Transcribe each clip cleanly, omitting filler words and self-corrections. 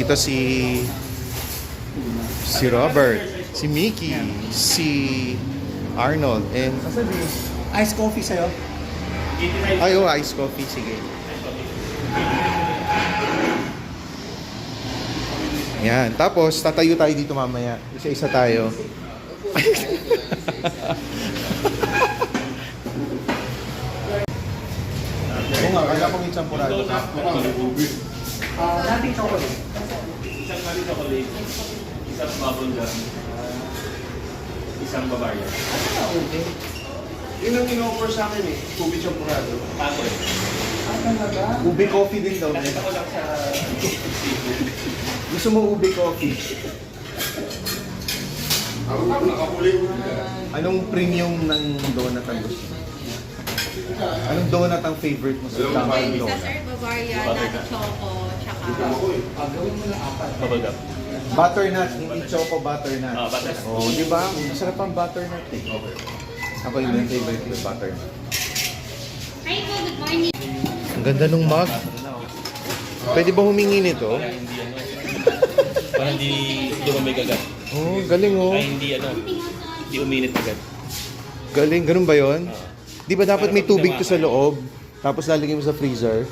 Nandito si Robert, si Mickey, si Arnold, and Ice coffee sa'yo? ice coffee, sige. Yan, tapos tatayo tayo dito mamaya. Isa-isa tayo. Oo nga, kaya akong itsampurado. Dating chocolate. Isang kali chocolate, isang bubble gum, isang Bavaria. Okay. Yun ang in-offer sa akin eh, tubig champurado. Ako eh. Talaga? Ube coffee din daw. Nakita ko lang sa Gusto mo ube coffee? Ako nakapuli ko na. Anong premium ng donut ang gusto mo? Anong donut ang favorite mo sa Dunkin' Isa Donut? sir, Bavaria, Nati Choco, tsaka Ako eh. Gawin mo na 4. bubble gum. Butternut, hindi choco butternut. Butternut. Oh, di ba? Masarap ang butternut eh. Okay. Ako yung favorite ko, butternut. Hi po, good morning. Ang ganda nung mug. Pwede ba humingi nito? Para hindi lumamig agad. Oh, galing oh. Ay, hindi hindi uminit agad. Galing, ganun ba yon? Di ba dapat may tubig to sa loob? Tapos lalagay mo sa freezer?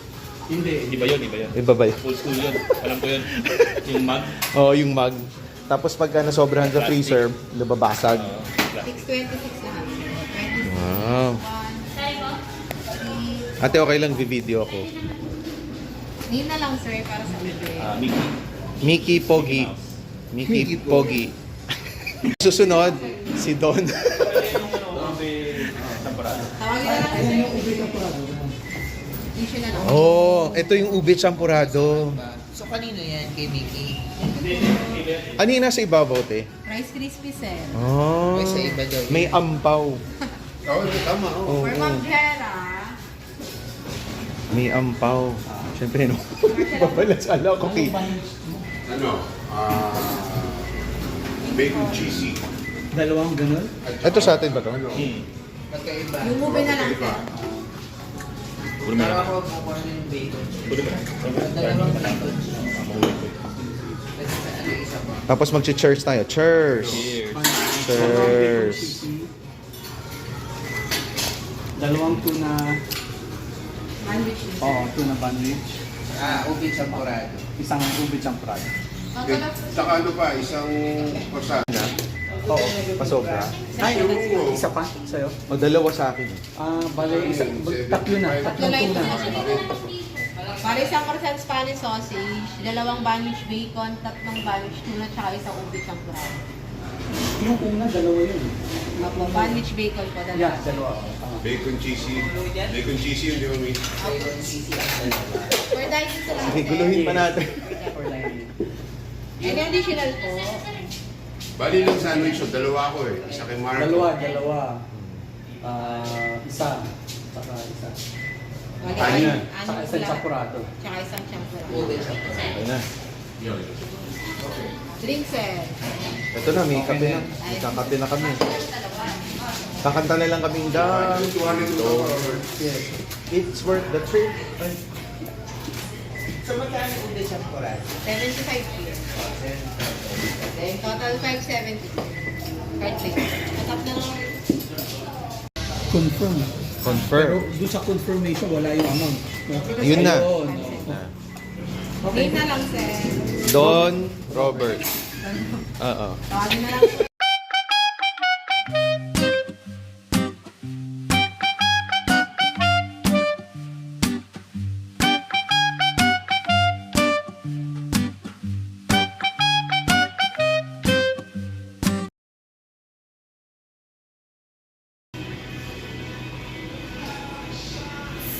Hindi ba yun? Iba ba yun? Full school yun. Alam ko yun. Yung mug. Oo, yung mug. Tapos pagka nasobrahan sa freezer, nababasag. 626 na. Wow. 21, 2, 3. Ate, okay lang, video ako. Ngayon na lang sir, para sa bibig. Mickey. Mickey Pogi. Mickey Pogi. Susunod, si Don. Tawagin na lang sir. Issue na lang. Oh, ito yung ube champurado. So kanino yan kay Mickey? Ano yung nasa ibabaw, te? Rice Krispie sir. Oh, May sa iba daw yun. may ampaw. Oo, tama. Oh. Oo. For Ma'am Jera. May ampaw. Siyempre, no? Babalasala ko kay... Ano? Bacon cheesy. Dalawang ganun? Ito sa atin ba to? Ano? Magkaiba. Yung ube na lang sir. Puro mo Pero na. ako kukuha na yung bacon. Puro mo na. Dalawang bacon. Mahulit ko. Kasi sa ano isa pa. Tapos mag-cheers tayo. Cheers! Cheers. Cheers! Dalawang tuna. Sandwich. Oo, tuna bandage. Ubi champurado. Isang ubi champurado. Total of Saka ano pa, isang pasada. Oo, pasobra. Ay, isa pa sa'yo. O, dalawa sa akin. Bale, tatlo na. Tatlong light tuna. Para isang croissant Spanish sausage, dalawang Spanish bacon, tatlong Spanish tuna, tsaka isang ube champurado. Yung una, dalawa yun. Opo, Spanish bacon po, Yeah, dalawa. dalawa. Bacon cheesy. Bacon cheesy yun, di ba, Mi? For dining sa lang. Sige, guluhin pa natin. For dining. Any additional po? Bali lang sandwich, so dalawa ako eh. Isa kay Marco. Dalawa. Isa. Saka isa. Ano yan? Saka isang champurado. Tsaka isang champurado. Ubi champurado. Ayun na. Drinks eh. Ito na, may kape na. May kakape na kami. Kakanta na lang kaming daan. 200 It's worth the trip. Ay. So magkano ubi champurado? 75 here. Then total 570. Card payment. Tatlo na lang. Confirm. Pero Confirm. doon sa confirmation, wala yung amount. Yun na. Ayun. Name na lang sir. Don Robert. Oo. Tawagin na lang po.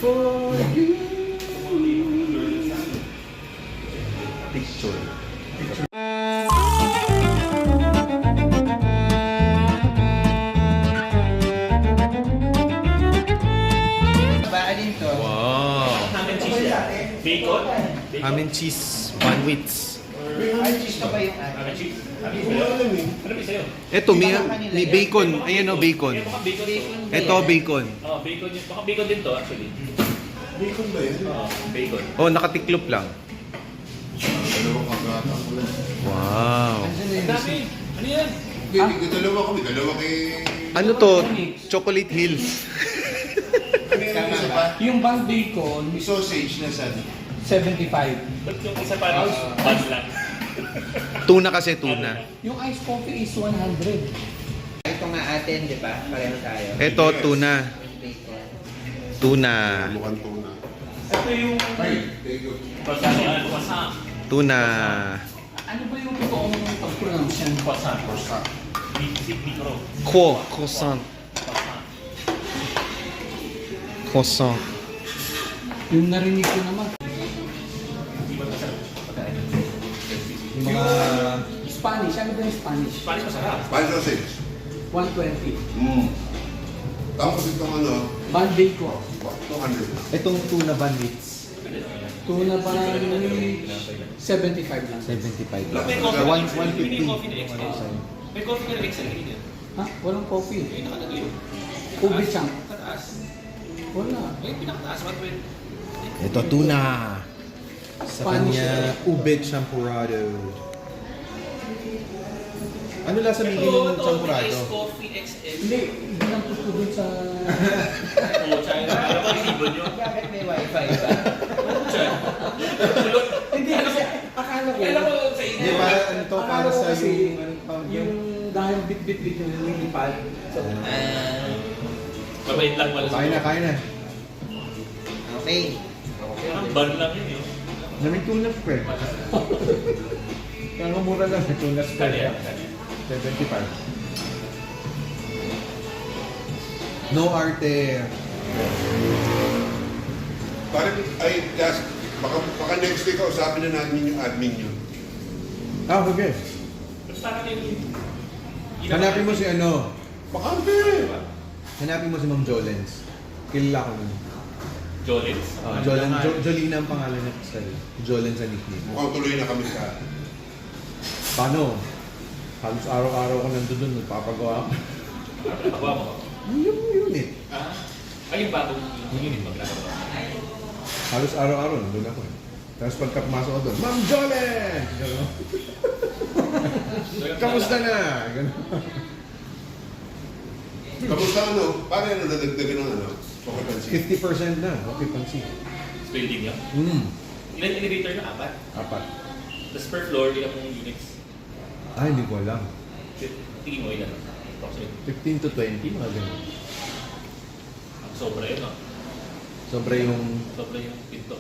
For you. Picture. Ba, alin to? Wow. Ham and cheese yan. Bacon. Ham and cheese bandwich. Ay, cheese na ba yung Ham and cheese. Ano ba sa'yo? Ito, may bacon. Ayan o, bacon. Baka bacon to. Ito, bacon. Bacon yun. Baka bacon din to actually. Bacon ba yun? Bacon. Oh, nakatiklop lang. Dalawang kagrata ko lang. Wow. Ang dami. Ano yan? Hindi, dalawa kami. Dalawa kay... Ano to? Chocolate Hills. Ano yung isa pa? Yung bang bacon, May sausage na sa... 75. Ba't yung isa pa bag lang? Tuna kasi, tuna. Yung iced coffee is 100. Ito nga atin, di ba? Pareho tayo. Ito, tuna. Bacon. Tuna. Mukhang tuna. Ito yung... Ay, thank you. Croissant. Tuna. Ano ba yung totoong pag-pronounce yan? Croissant. Croissant. Micro. Croissant. Croissant. Yung narinig ko naman. Yung mga... Spanish. Ano ba yung Spanish? Paris masarap. Five sausage. 120. Tapos itong ano, Bang bacon. 200. Itong tuna bandits. Tuna ba 75 lang. 75 May lang. coffee. 150. May coffee na XL. May coffee ka na XL. Ha? Walang coffee. May nakalagay. Ubi chunk. Kataas. Wala. May pinakataas. 120. Ito, tuna. Sa Spanish. kanya, ube champurrado. Ano lasa ng Ito, yung ito. champurrado? Ice coffee XL. Hindi, hindi lang gusto dun sa... Oo, China. Ano ba yung ibon nyo? Bakit may wifi ba? Hindi, kasi akala ko... Kailan ko sa inyo? Hindi, para ano to, para Akala ko sa kasi yung... anong tawag yun? yung dahil bit-bit-bit yung lumipad. So, Mabait lang wala sa Kain na, kain na. Okay. Ang ban lang yun yun. Naming tuna spread. Kaya mura lang yung tuna spread. Kanya. 75. No arte. Parang, ay, just, baka next week usapin na natin yung admin nyo. Ah, okay. Parang yung... Hanapin mo si ano. Bakante! Hanapin mo si Ma'am Jolens. Kilala ko nun. Jolens? Jolina ang pangalan niya kasi. Jolens ang nickname. Mukhang tuloy na kami sa... Paano? Halos araw-araw ko nandun dun, nagpapagawa ako. Pagawa mo. Yung unit. Ay, yung bagong unit maglagawa. Halos araw-araw nandun ako eh. Tapos pagka pumasok ko doon, Ma'am Jolens! Gano'n. Kamusta na? Gano'n. Kamusta ano? Paano ano nadagdagan ng ano? Occupancy? 50% na, occupancy. Building nyo? Ilan elevator na? 4? 4. Tapos per floor, ilan pong units? Ah, hindi ko alam. Tingin mo ilan? Approximately. 15 to 20, mga ganun. Ang sobra yun, no? Sobra yung... Sobra yung pinto.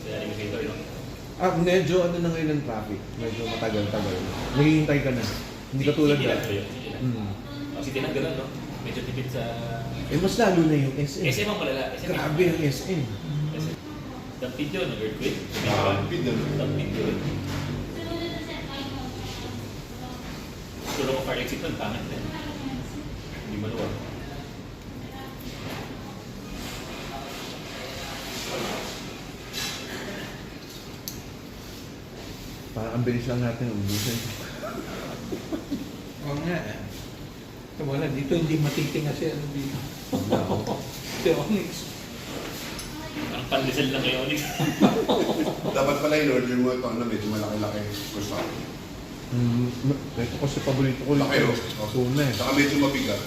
Kaya elevator yun. medyo ano na ngayon ng traffic. Medyo matagal-tagal. Naghihintay ka na. Hindi ka tulad City na. lang ba yun? City lang. Ang city lang ganun, no? Medyo tipid sa... Mas lalo na yung SM. SM ang malala. SM Grabe ang SM. Dampid yun, nag-earthquake. Bid ano? Dampid yun. Pero kung fire exit nun, pangit din. Hindi maluwag. Parang ang bilis lang natin ubusin. Oo nga. wala, dito hindi matitinga siya. Ano dito? Si Onyx. Ang pandesal lang ngayon. Dapat pala in-order mo ito, ano, medyo malaki-laki. Gusto. Ito kasi paborito ko. Laki, oh. Tuna eh. Saka medyo mabigat.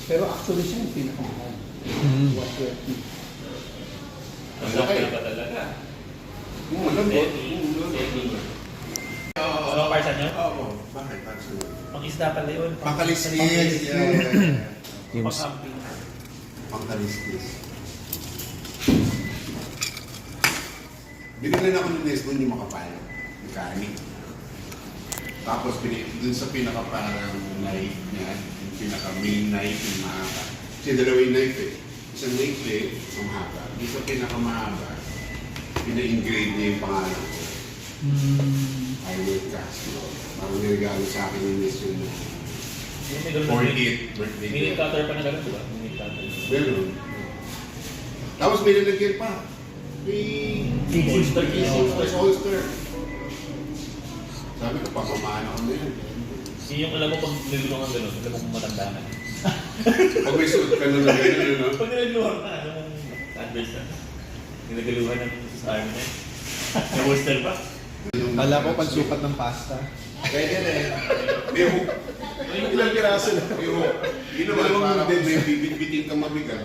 Pero actually siya yung pinakamahal. 120. Ang laki na ba talaga? Malambot. Ano parsa niyo? Oo. Bakit? Pang-isda pala yun. Pangkaliskis. Yung Pang-camping. Pangkaliskis. Binigyan ako ng Nesbon yung makapal. Yung kanin. Tapos dun sa pinaka-parang knife niya, yung pinaka-main knife yung mahaba. Kasi dalawa yung knife eh. Isang knife eh, ang mahaba. Dito sa pinaka-mahaba, pina-engrave niya yung pangalan ko. Highway Castro. Parang niregalo sa akin yung Nesbon na 40th birthday. Minute cutter pa na gano'n, diba? Minute cutter. Meron. Tapos may nalagyan pa. May Holster. holster. Sabi ko, papamaan ako na yan. Yung alam mo pag nilulungan gano'n, alam mo kung matanda na. Pag may suit ka na gano'n, Pag nilulungan ka, anong adverse na? Ginagaluhan ng Sabi na eh. Sa hostel ba? Kala ko pansukat ng pasta. Pwede na eh. May hook. Ilang piraso lang. May hook. Yun naman, Dalawang para kung noodles. may bibit-biting kang mabigat.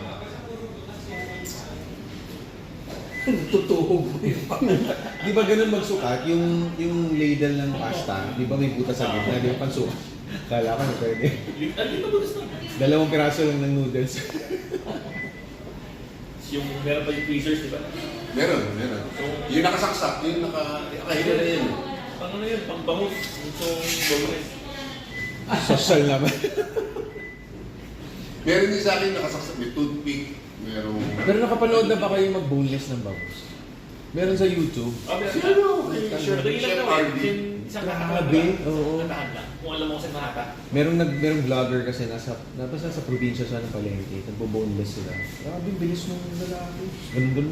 Tutuhog mo yung Di ba ganun magsukat? Yung ladle ng pasta, di ba may butas sa gitna? Di ba pansukat? Kala ko na pwede. Dito butas na. Dalawang piraso lang ng noodles. Yung meron pa yung tweezers, di ba? Meron. Yung nakasaksak, yung nakahila na yun. Pang ano yun? Pang bangus. Itong bangus. Social naman. Meron din sa akin nakasaksak, may toothpick, merong... Pero nakapanood na ba kayo mag-boneless ng bangus? Meron sa YouTube. Sino? Kay Chef Madali lang Chef naman. Ardy. Isang Grabe, oo. Natahan lang. Kung alam mo kung saan mahata. Merong vlogger kasi nasa probinsya siya ng Palengke. Nagbo-boneless sila. Grabe, bilis nung lalaki. Ganun.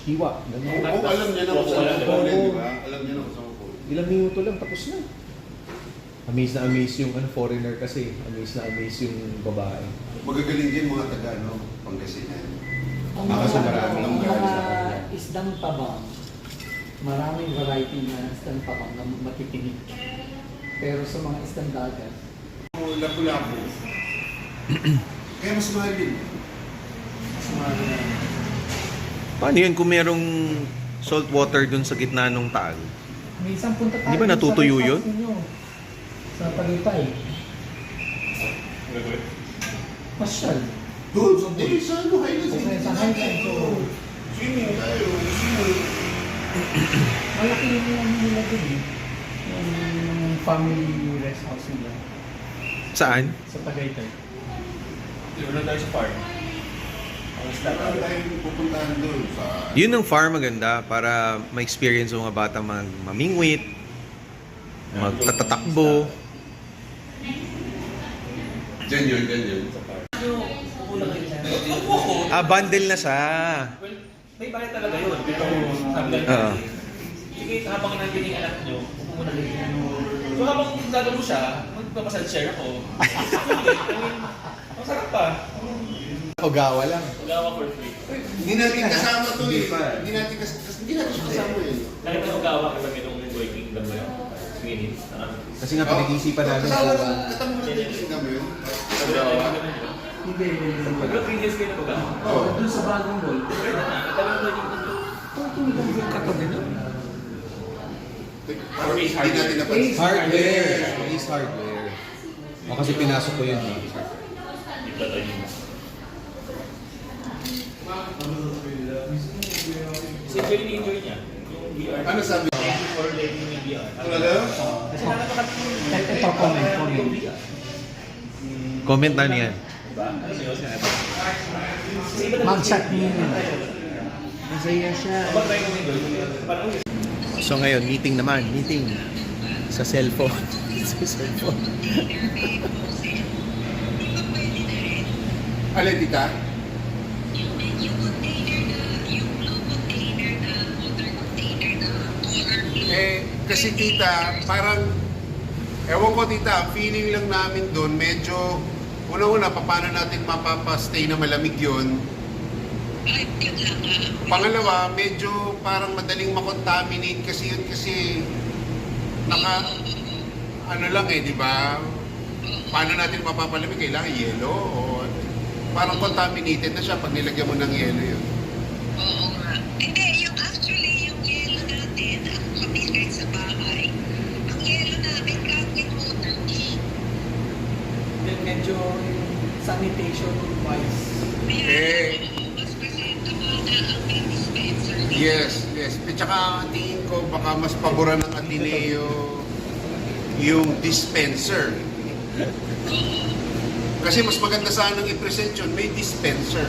Hiwa. Ganun. Oo, alam niya na kung saan kukunin, di ba? Alam niya na kung saan kukunin. Ilang minuto lang, tapos na. Amaze na amaze yung foreigner kasi. Amaze na amaze yung babae. Magagaling din mga taga, no? Pangasinan. Ang Kasi marami ang ng mga galing sa kanya. isdang tabang, maraming variety na isdang tabang na matitinig. Pero sa mga isdang dagat, Lapu-lapu. Kaya mas mahal din. mas marami na. Paano yun kung merong salt water dun sa gitna ng taal? May isang punta tayo. Di ba dun sa natutuyo rest yun? house ninyo. Sa Tagaytay. Masyal. Doon, sa ano, Highlands. Okay, sa Highlands. So, Swimming tayo. Swimming. malaki yung ano nila dun eh. Yung family rest house nila. Saan? Sa Tagaytay. Di ba lang tayo sa farm? Ang start Saan tayo pupuntahan doon? Sa... Yun ang farm maganda para ma-experience yung mga bata mamingwit, magtatatakbo. Diyan yun. Bundle na siya. Well, may bayad talaga yun. Pero sabi lang Oo. sige, habang nandun yung anak nyo, upo mo na rin. So habang gagawin mo siya, magpapasal-share ako. Ang sarap pa. Ogawa lang. Ugawa for free. Hindi natin kasama to Hindi eh. pa. Hindi natin siya kasama eh. Kahit na ugawa kapag itong working lang ba yun? Minutes. Kasi nga pinag-iisipan namin Kasama kung kasama natin mo yun. Ugawa. Hindi. Pero previous kayo na ugawa. Oo, dun sa bagong mall. Pwede na. Italang mo yung Tutulong katabi na. Parang hindi natin napansin. hardware. Ace hardware. O kasi pinasok ko yun. Ito tayo yun. Kasi actually ni-enjoy niya. Yung VR. Ano sabi? Thank you for letting me VR. Talaga? Kasi nakakatawa. Ito, comment. Comment na niyan. Diba? Ano yun? Kasi iba na- Mag-chat niyo yun. Masaya siya. Kapag tayo nag-enjoy, parang So ngayon, meeting naman. Meeting sa cellphone. sa cellphone. Alin, tita? Kasi tita, parang, ewan ko tita, ang feeling lang namin doon, medyo, una-una, paano natin mapapastay na malamig yun? Pangalawa, medyo parang madaling makontaminate kasi yun kasi, ano lang eh, di ba? Paano natin mapapalamig? Kailangan yelo o parang contaminated na siya pag nilagyan mo ng yelo yun. Oo nga. Hindi, yung actually, yung yelo natin, ako kami kahit sa bahay, ang yelo namin gamit water tea. Then medyo sanitation wise. Mas presentable na ang main dispenser. Yes. At saka tingin ko baka mas paboran ng Ateneo yung dispenser. Kasi mas maganda sanang i-present yun, may dispenser.